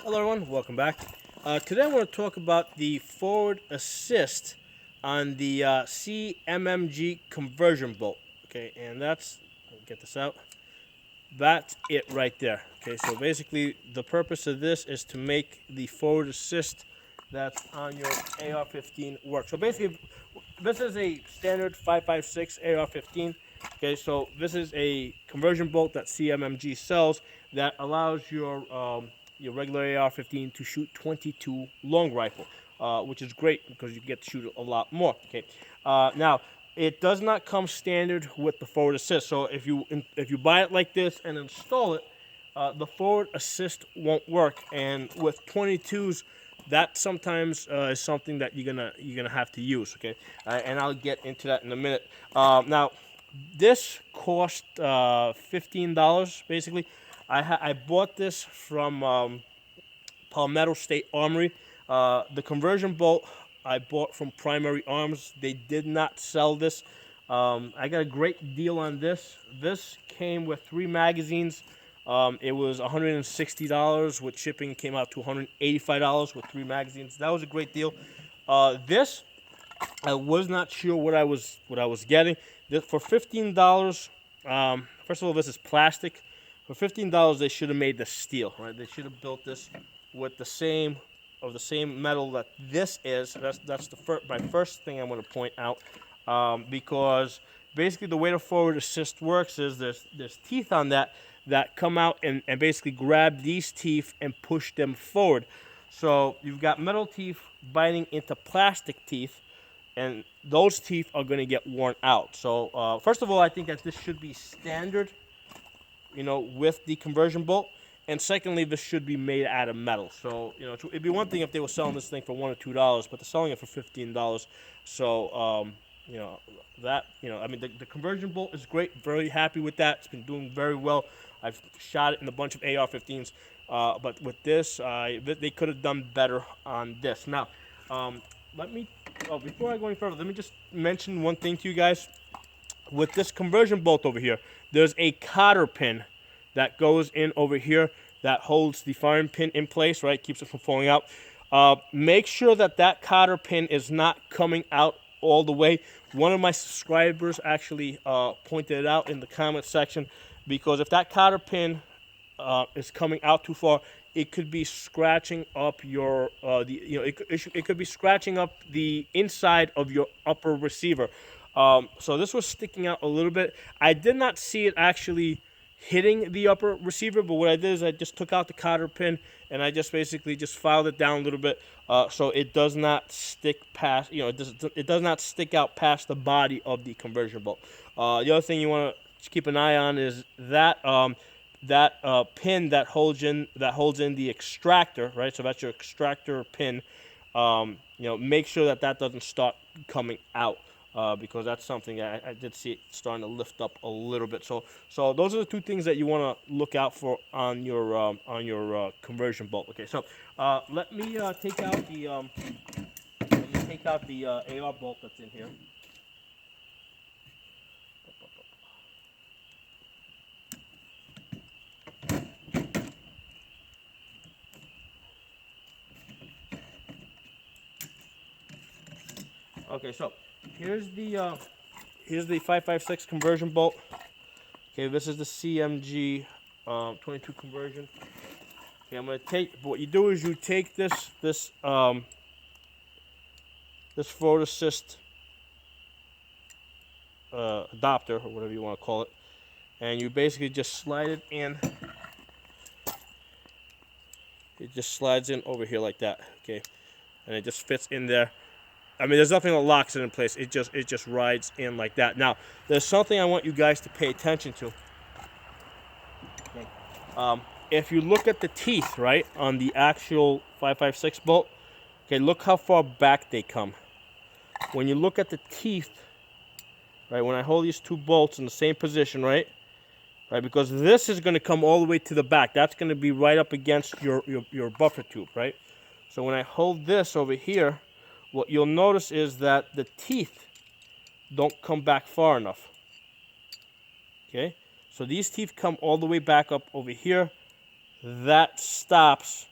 Hello everyone, welcome back. Today I want to talk about the forward assist on the CMMG conversion bolt. Okay, and that's, get this out, that's it right there. Okay, so basically the purpose of this is to make the forward assist that's on your AR-15 work. So basically, this is a standard 5.56 AR-15. Okay, so this is a conversion bolt that CMMG sells that allows your regular AR-15 to shoot 22 long rifle, which is great because you get to shoot a lot more. Okay, now it does not come standard with the forward assist. So if you buy it like this and install it, the forward assist won't work. And with 22s, that sometimes is something that you're gonna have to use. Okay, and I'll get into that in a minute. Now, this cost $15 basically. I bought this from Palmetto State Armory. The conversion bolt I bought from Primary Arms. They did not sell this. I got a great deal on this. This came with 3 magazines. It was $160 with shipping. Came out to $185 with 3 magazines. That was a great deal. This I was not sure what I was getting. This, for $15. First of all, this is plastic. For $15, they should have made the steel, right? They should have built this with the same metal that this is. That's my first thing I'm going to point out, because basically the way the forward assist works is there's teeth on that come out and basically grab these teeth and push them forward. So you've got metal teeth biting into plastic teeth, and those teeth are going to get worn out. So first of all, I think that this should be standard, with the conversion bolt. And secondly, this should be made out of metal. So, it'd be one thing if they were selling this thing for $1 or $2, but they're selling it for $15. So, I mean, the conversion bolt is great. Very happy with that. It's been doing very well. I've shot it in a bunch of AR-15s. But with this, they could have done better on this. Now, before I go any further, let me just mention one thing to you guys. With this conversion bolt over here, there's a cotter pin that goes in over here that holds the firing pin in place, right? Keeps it from falling out. Make sure that cotter pin is not coming out all the way. One of my subscribers actually pointed it out in the comment section, because if that cotter pin is coming out too far, it could be scratching up your it could be scratching up the inside of your upper receiver. So this was sticking out a little bit. I did not see it actually hitting the upper receiver, but what I did is I just took out the cotter pin and I just basically filed it down a little bit, so it does not stick past, it does not stick out past the body of the conversion bolt. The other thing you want to keep an eye on is that pin that holds in the extractor, right? So that's your extractor pin. Make sure that doesn't start coming out. Because that's something I did see it starting to lift up a little bit. So those are the 2 things that you want to look out for on your conversion bolt. Okay, so let me take out the AR bolt that's in here. Okay, so here's the 5.56 conversion bolt. Okay, this is the CMG 22 conversion. Okay, I'm gonna take. What you do is you take this forward assist adapter, or whatever you want to call it, and you basically just slide it in. It just slides in over here like that. Okay, and it just fits in there. I mean, there's nothing that locks it in place. It just rides in like that. Now, there's something I want you guys to pay attention to. Okay. If you look at the teeth, right, on the actual 5.56 bolt, okay, look how far back they come. When you look at the teeth, right, when I hold these 2 bolts in the same position, right, because this is going to come all the way to the back. That's going to be right up against your buffer tube, right? So when I hold this over here, what you'll notice is that the teeth don't come back far enough. Okay, so these teeth come all the way back up over here. That stops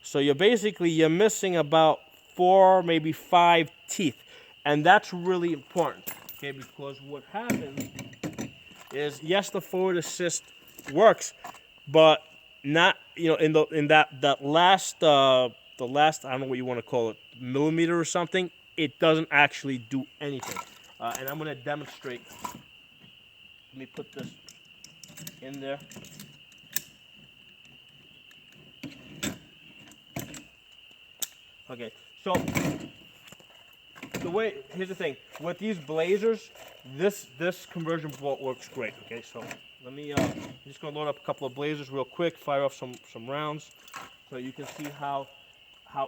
So you're missing about 4, maybe 5 teeth, and that's really important. Okay, because what happens is, yes, the forward assist works, but not, in that last the last, I don't know what you want to call it, millimeter or something. It doesn't actually do anything, and I'm going to demonstrate. Let me put this in there. Okay, so here's the thing with these blazers, this conversion bolt works great. Okay, so let me I'm just gonna load up a couple of blazers real quick, fire off some rounds, so you can see how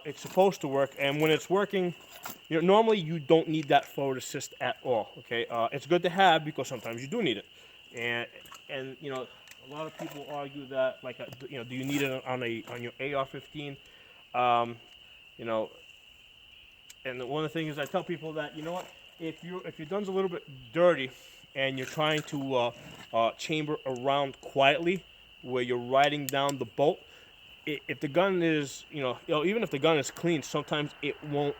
it's supposed to work. And when it's working, normally you don't need that forward assist at all. Okay, it's good to have because sometimes you do need it, and a lot of people argue that, like, do you need it on your AR-15? And one of the things I tell people that, what, if your gun's a little bit dirty and you're trying to chamber around quietly where you're riding down the bolt, if the gun is, even if the gun is clean, sometimes it won't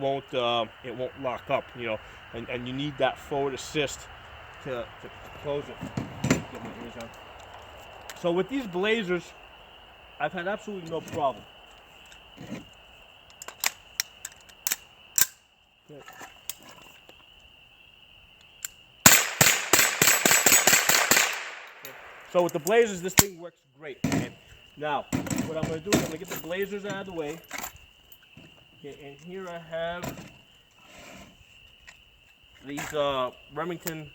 lock up, and you need that forward assist to close it. Get my ears on. So with these blazers, I've had absolutely no problem. So with the blazers, this thing works great. Okay? Now, what I'm going to do is I'm going to get the blazers out of the way. Okay, and here I have these Remington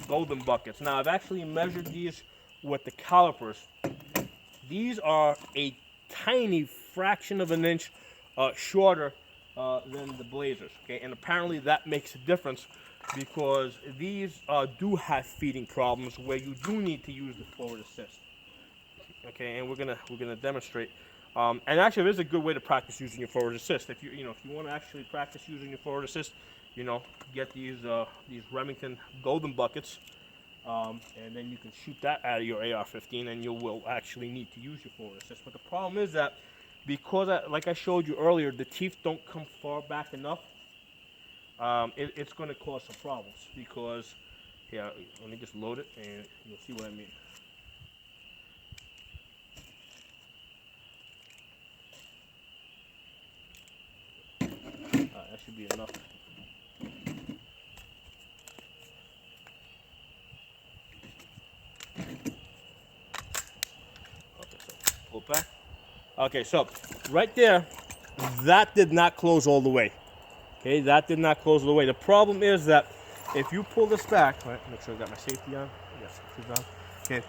golden buckets. Now, I've actually measured these with the calipers. These are a tiny fraction of an inch shorter than the blazers. Okay, and apparently that makes a difference, because these do have feeding problems where you do need to use the forward assist. Okay, and we're gonna demonstrate. And actually, there's a good way to practice using your forward assist. If you want to actually practice using your forward assist, get these Remington golden buckets, and then you can shoot that out of your AR-15, and you will actually need to use your forward assist. But the problem is that, because like I showed you earlier, the teeth don't come far back enough. It's going to cause some problems, because, yeah, let me just load it and you'll see what I mean. That should be enough. Okay, so pull it back. Okay, so right there, that did not close all the way. Okay, that did not close all the way. The problem is that if you pull this back, right, make sure I got my safety on. Yes, safety on. Okay,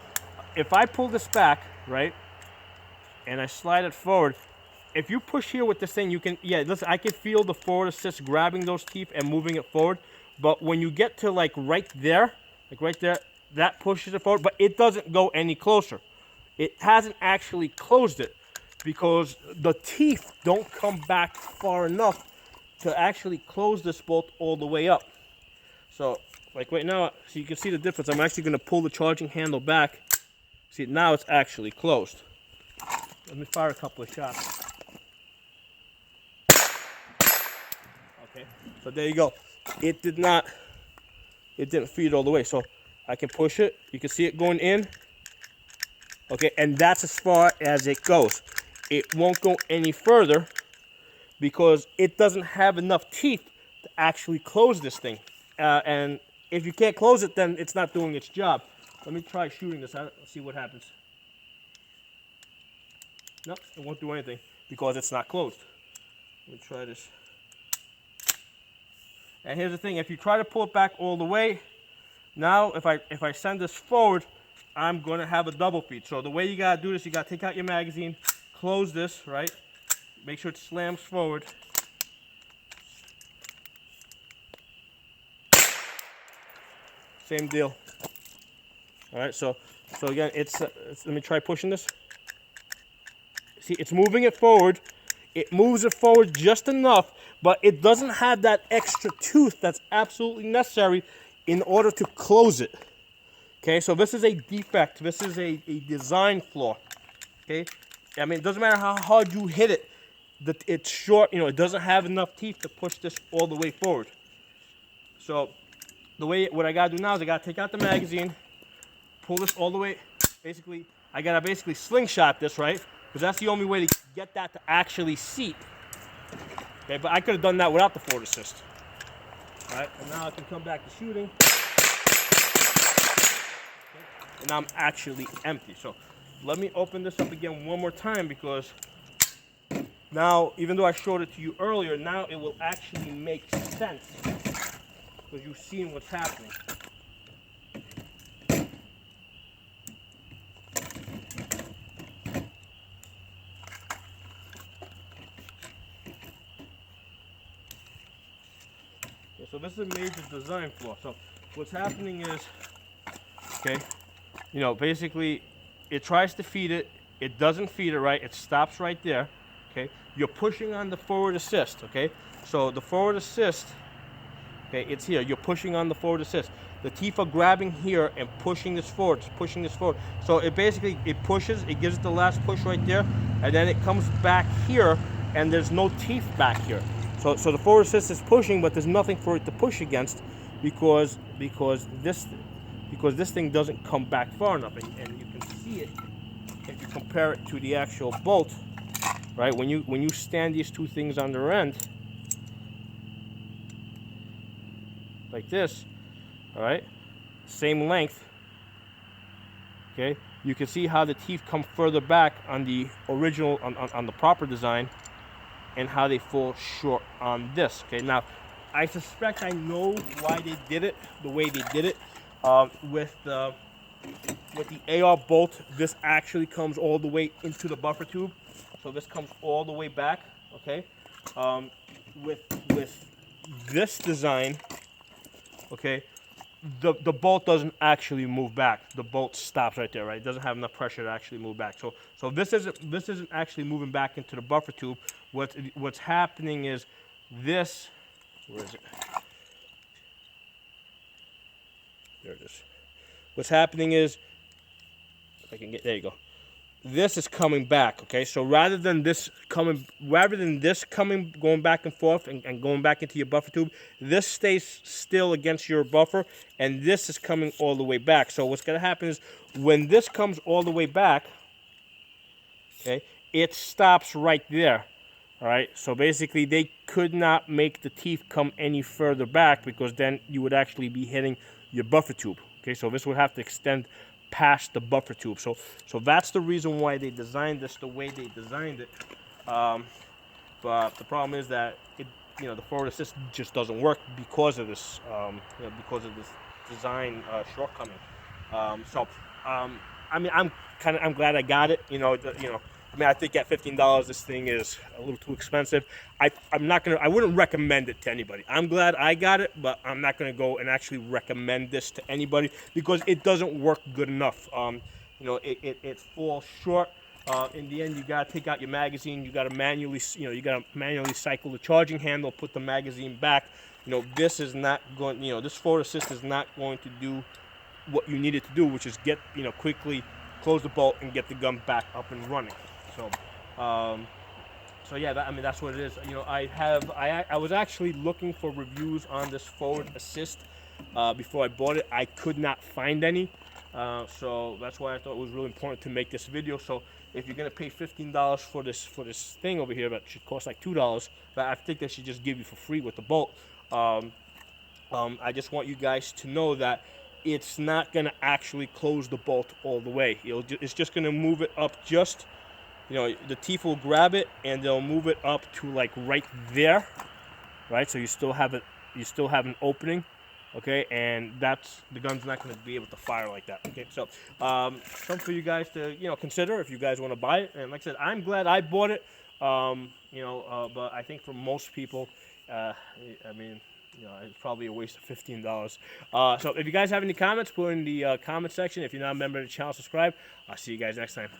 if I pull this back, right, and I slide it forward, if you push here with this thing, you can, listen, I can feel the forward assist grabbing those teeth and moving it forward. But when you get to like right there, that pushes it forward, but it doesn't go any closer. It hasn't actually closed it, because the teeth don't come back far enough to actually close this bolt all the way up. So, like right now, so you can see the difference. I'm actually going to pull the charging handle back. See, now it's actually closed. Let me fire a couple of shots. Okay, so there you go. It didn't feed all the way. So I can push it. You can see it going in. Okay, and that's as far as it goes. It won't go any further, because it doesn't have enough teeth to actually close this thing. And if you can't close it, then it's not doing its job. Let me try shooting this out, see what happens. Nope, it won't do anything, because it's not closed. Let me try this. And here's the thing, if you try to pull it back all the way, now if I send this forward, I'm going to have a double feed. So the way you got to do this, you got to take out your magazine, close this, right? Make sure it slams forward. Same deal. All right, so again, it's let me try pushing this. See, it's moving it forward. It moves it forward just enough, but it doesn't have that extra tooth that's absolutely necessary in order to close it. Okay, so this is a defect. This is a design flaw. Okay, I mean, it doesn't matter how hard you hit it. It's short. You know, it doesn't have enough teeth to push this all the way forward. So what I gotta do now is I gotta take out the magazine, pull this all the way. Basically, I gotta basically slingshot this, right? Because that's the only way to get that to actually seat. Okay, but I could have done that without the forward assist. All right, and now I can come back to shooting. Okay, and now I'm actually empty. So let me open this up again one more time, because now, even though I showed it to you earlier, now it will actually make sense, because you've seen what's happening. Okay, so this is a major design flaw. So what's happening is, okay, you know, basically it tries to feed it, it doesn't feed it right, it stops right there. Okay, you're pushing on the forward assist. Okay, so the forward assist, okay, it's here. You're pushing on the forward assist. The teeth are grabbing here and pushing this forward, pushing this forward. So it basically, it pushes, it gives it the last push right there, and then it comes back here, and there's no teeth back here. So the forward assist is pushing, but there's nothing for it to push against, because this thing doesn't come back far enough, and you can see it if you compare it to the actual bolt. Right, when you stand these two things on their end, like this, all right, same length, okay, you can see how the teeth come further back on the original, on the proper design, and how they fall short on this. Okay, now I suspect I know why they did it the way they did it. With the AR bolt, this actually comes all the way into the buffer tube. So this comes all the way back, okay? With this design, okay, the bolt doesn't actually move back. The bolt stops right there, right? It doesn't have enough pressure to actually move back. So this isn't actually moving back into the buffer tube. What's happening is this. Where is it? There it is. What's happening is, if I can get, there you go. This is coming back, okay? So rather than this coming, going back and forth and going back into your buffer tube, this stays still against your buffer, and this is coming all the way back. So what's gonna happen is, when this comes all the way back, okay, it stops right there, all right? So basically, they could not make the teeth come any further back, because then you would actually be hitting your buffer tube, okay? So this would have to extend past the buffer tube. So that's the reason why they designed this the way they designed it. But the problem is that the forward assist just doesn't work because of this, because of this design shortcoming. I mean, I'm glad I got it. I mean, I think at $15, this thing is a little too expensive. I wouldn't recommend it to anybody. I'm glad I got it, but I'm not gonna go and actually recommend this to anybody, because it doesn't work good enough. It falls short. In the end, you gotta take out your magazine. You gotta manually cycle the charging handle, put the magazine back. This is not going. This forward assist is not going to do what you need it to do, which is get quickly close the bolt and get the gun back up and running. So yeah, I mean, that's what it is. I was actually looking for reviews on this forward assist before I bought it. I could not find any, so that's why I thought it was really important to make this video. So if you're gonna pay $15 for this thing over here, that should cost like $2, that I think they should just give you for free with the bolt. I just want you guys to know that it's not gonna actually close the bolt all the way. It's just gonna move it up just. The teeth will grab it and they'll move it up to like right there, right? So you still have an opening, okay? And the gun's not going to be able to fire like that, okay? So something for you guys to consider if you guys want to buy it. And like I said, I'm glad I bought it, but I think for most people, I mean, it's probably a waste of $15. So if you guys have any comments, put in the comment section. If you're not a member of the channel, subscribe. I'll see you guys next time.